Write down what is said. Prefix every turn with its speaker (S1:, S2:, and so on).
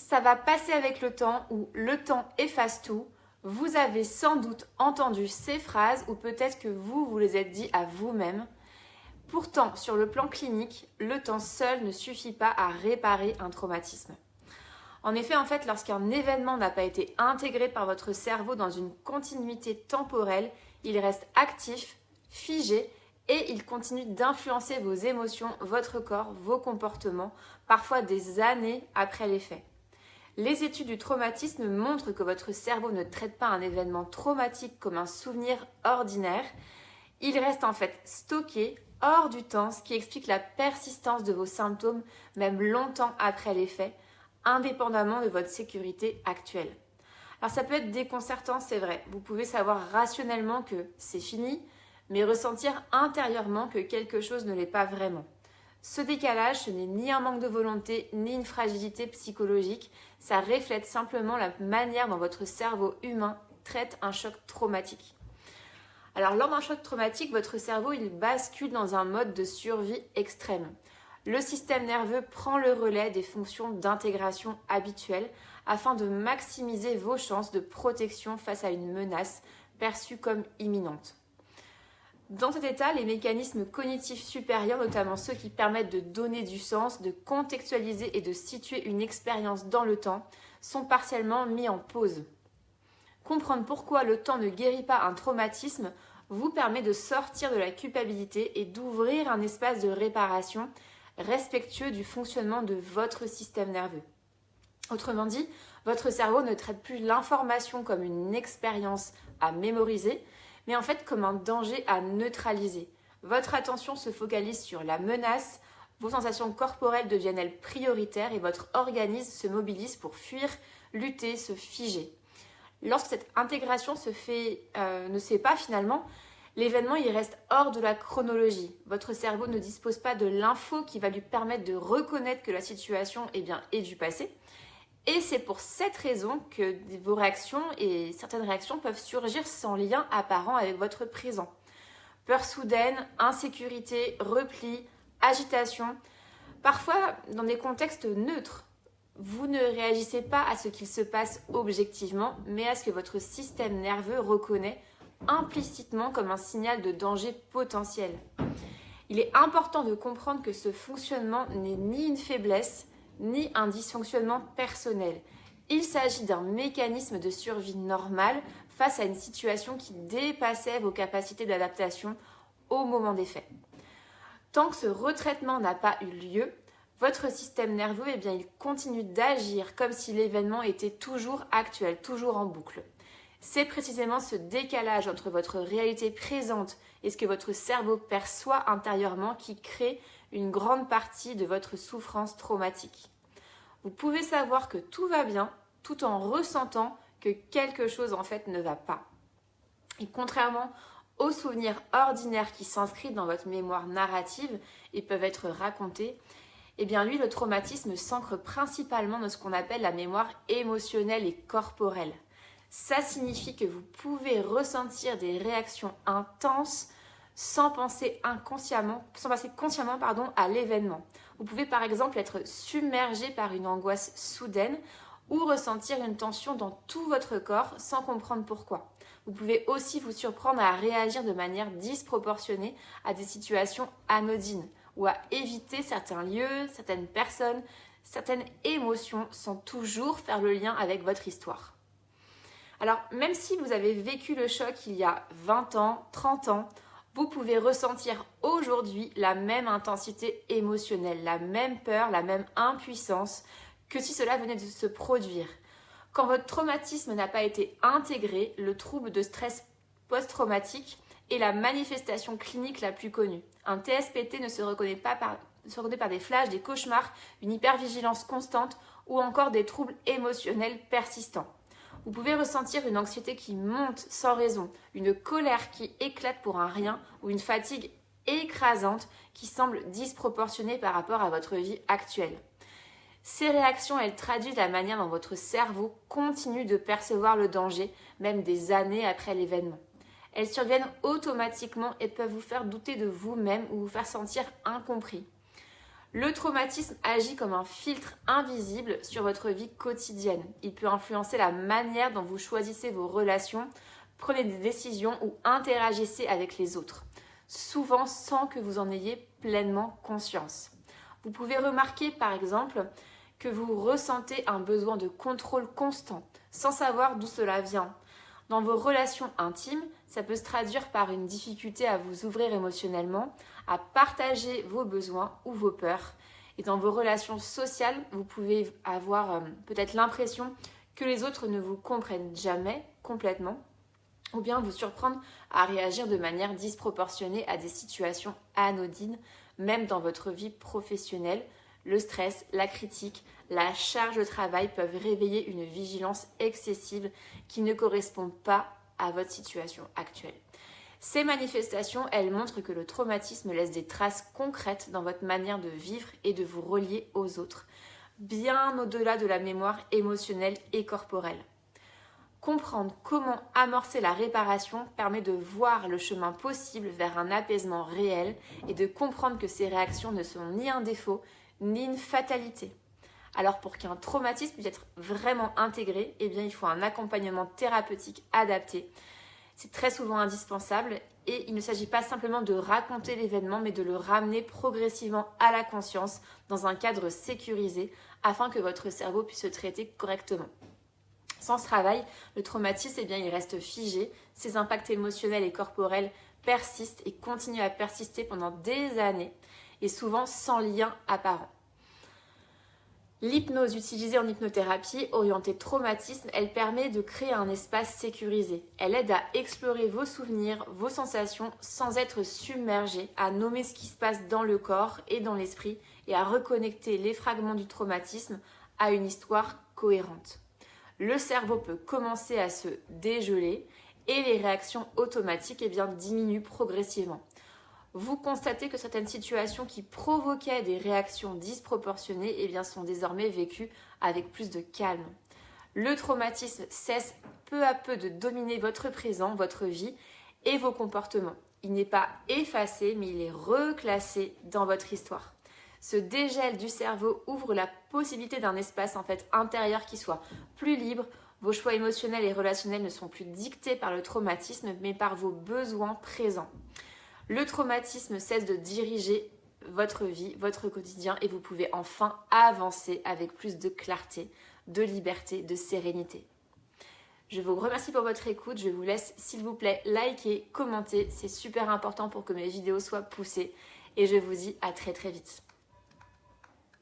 S1: ça va passer avec le temps ou le temps efface tout. Vous avez sans doute entendu ces phrases ou peut-être que vous les êtes dit à vous-même. Pourtant, sur le plan clinique, le temps seul ne suffit pas à réparer un traumatisme. En effet, lorsqu'un événement n'a pas été intégré par votre cerveau dans une continuité temporelle, il reste actif, figé et il continue d'influencer vos émotions, votre corps, vos comportements, parfois des années après les faits. Les études du traumatisme montrent que votre cerveau ne traite pas un événement traumatique comme un souvenir ordinaire. Il reste en fait stocké hors du temps, ce qui explique la persistance de vos symptômes même longtemps après les faits, indépendamment de votre sécurité actuelle. Alors ça peut être déconcertant, c'est vrai. Vous pouvez savoir rationnellement que c'est fini, mais ressentir intérieurement que quelque chose ne l'est pas vraiment. Ce décalage, ce n'est ni un manque de volonté, ni une fragilité psychologique. Ça reflète simplement la manière dont votre cerveau humain traite un choc traumatique. Alors, lors d'un choc traumatique, votre cerveau, il bascule dans un mode de survie extrême. Le système nerveux prend le relais des fonctions d'intégration habituelles afin de maximiser vos chances de protection face à une menace perçue comme imminente. Dans cet état, les mécanismes cognitifs supérieurs, notamment ceux qui permettent de donner du sens, de contextualiser et de situer une expérience dans le temps, sont partiellement mis en pause. Comprendre pourquoi le temps ne guérit pas un traumatisme vous permet de sortir de la culpabilité et d'ouvrir un espace de réparation respectueux du fonctionnement de votre système nerveux. Autrement dit, votre cerveau ne traite plus l'information comme une expérience à mémoriser, mais en fait comme un danger à neutraliser. Votre attention se focalise sur la menace, vos sensations corporelles deviennent elles prioritaires et votre organisme se mobilise pour fuir, lutter, se figer. Lorsque cette intégration ne se fait pas finalement, l'événement il reste hors de la chronologie. Votre cerveau ne dispose pas de l'info qui va lui permettre de reconnaître que la situation est du passé. Et c'est pour cette raison que vos réactions et certaines réactions peuvent surgir sans lien apparent avec votre présent. Peur soudaine, insécurité, repli, agitation. Parfois, dans des contextes neutres, vous ne réagissez pas à ce qu'il se passe objectivement, mais à ce que votre système nerveux reconnaît implicitement comme un signal de danger potentiel. Il est important de comprendre que ce fonctionnement n'est ni une faiblesse, ni un dysfonctionnement personnel. Il s'agit d'un mécanisme de survie normal face à une situation qui dépassait vos capacités d'adaptation au moment des faits. Tant que ce retraitement n'a pas eu lieu, votre système nerveux, il continue d'agir comme si l'événement était toujours actuel, toujours en boucle. C'est précisément ce décalage entre votre réalité présente et ce que votre cerveau perçoit intérieurement qui crée une grande partie de votre souffrance traumatique. Vous pouvez savoir que tout va bien tout en ressentant que quelque chose en fait ne va pas. Et contrairement aux souvenirs ordinaires qui s'inscrivent dans votre mémoire narrative et peuvent être racontés, lui, le traumatisme s'ancre principalement dans ce qu'on appelle la mémoire émotionnelle et corporelle. Ça signifie que vous pouvez ressentir des réactions intenses sans passer consciemment à l'événement. Vous pouvez par exemple être submergé par une angoisse soudaine ou ressentir une tension dans tout votre corps sans comprendre pourquoi. Vous pouvez aussi vous surprendre à réagir de manière disproportionnée à des situations anodines ou à éviter certains lieux, certaines personnes, certaines émotions sans toujours faire le lien avec votre histoire. Alors, même si vous avez vécu le choc il y a 20 ans, 30 ans, vous pouvez ressentir aujourd'hui la même intensité émotionnelle, la même peur, la même impuissance que si cela venait de se produire. Quand votre traumatisme n'a pas été intégré, le trouble de stress post-traumatique est la manifestation clinique la plus connue. Un TSPT ne se reconnaît pas par des flashs, des cauchemars, une hypervigilance constante ou encore des troubles émotionnels persistants. Vous pouvez ressentir une anxiété qui monte sans raison, une colère qui éclate pour un rien ou une fatigue écrasante qui semble disproportionnée par rapport à votre vie actuelle. Ces réactions, elles traduisent la manière dont votre cerveau continue de percevoir le danger, même des années après l'événement. Elles surviennent automatiquement et peuvent vous faire douter de vous-même ou vous faire sentir incompris. Le traumatisme agit comme un filtre invisible sur votre vie quotidienne. Il peut influencer la manière dont vous choisissez vos relations, prenez des décisions ou interagissez avec les autres, souvent sans que vous en ayez pleinement conscience. Vous pouvez remarquer par exemple que vous ressentez un besoin de contrôle constant, sans savoir d'où cela vient. Dans vos relations intimes, ça peut se traduire par une difficulté à vous ouvrir émotionnellement, à partager vos besoins ou vos peurs. Et dans vos relations sociales, vous pouvez avoir peut-être l'impression que les autres ne vous comprennent jamais complètement, ou bien vous surprendre à réagir de manière disproportionnée à des situations anodines, même dans votre vie professionnelle. Le stress, la critique, la charge de travail peuvent réveiller une vigilance excessive qui ne correspond pas à votre situation actuelle. Ces manifestations, elles montrent que le traumatisme laisse des traces concrètes dans votre manière de vivre et de vous relier aux autres, bien au-delà de la mémoire émotionnelle et corporelle. Comprendre comment amorcer la réparation permet de voir le chemin possible vers un apaisement réel et de comprendre que ces réactions ne sont ni un défaut, ni une fatalité. Alors pour qu'un traumatisme puisse être vraiment intégré, il faut un accompagnement thérapeutique adapté. C'est très souvent indispensable et il ne s'agit pas simplement de raconter l'événement, mais de le ramener progressivement à la conscience dans un cadre sécurisé afin que votre cerveau puisse se traiter correctement. Sans ce travail, le traumatisme, il reste figé, ses impacts émotionnels et corporels persistent et continuent à persister pendant des années et souvent sans lien apparent. L'hypnose utilisée en hypnothérapie orientée traumatisme, elle permet de créer un espace sécurisé. Elle aide à explorer vos souvenirs, vos sensations sans être submergé, à nommer ce qui se passe dans le corps et dans l'esprit et à reconnecter les fragments du traumatisme à une histoire cohérente. Le cerveau peut commencer à se dégeler et les réactions automatiques diminuent progressivement. Vous constatez que certaines situations qui provoquaient des réactions disproportionnées sont désormais vécues avec plus de calme. Le traumatisme cesse peu à peu de dominer votre présent, votre vie et vos comportements. Il n'est pas effacé, mais il est reclassé dans votre histoire. Ce dégel du cerveau ouvre la possibilité d'un espace intérieur qui soit plus libre. Vos choix émotionnels et relationnels ne sont plus dictés par le traumatisme, mais par vos besoins présents. Le traumatisme cesse de diriger votre vie, votre quotidien et vous pouvez enfin avancer avec plus de clarté, de liberté, de sérénité. Je vous remercie pour votre écoute. Je vous laisse, s'il vous plaît, liker, commenter. C'est super important pour que mes vidéos soient poussées. Et je vous dis à très très vite.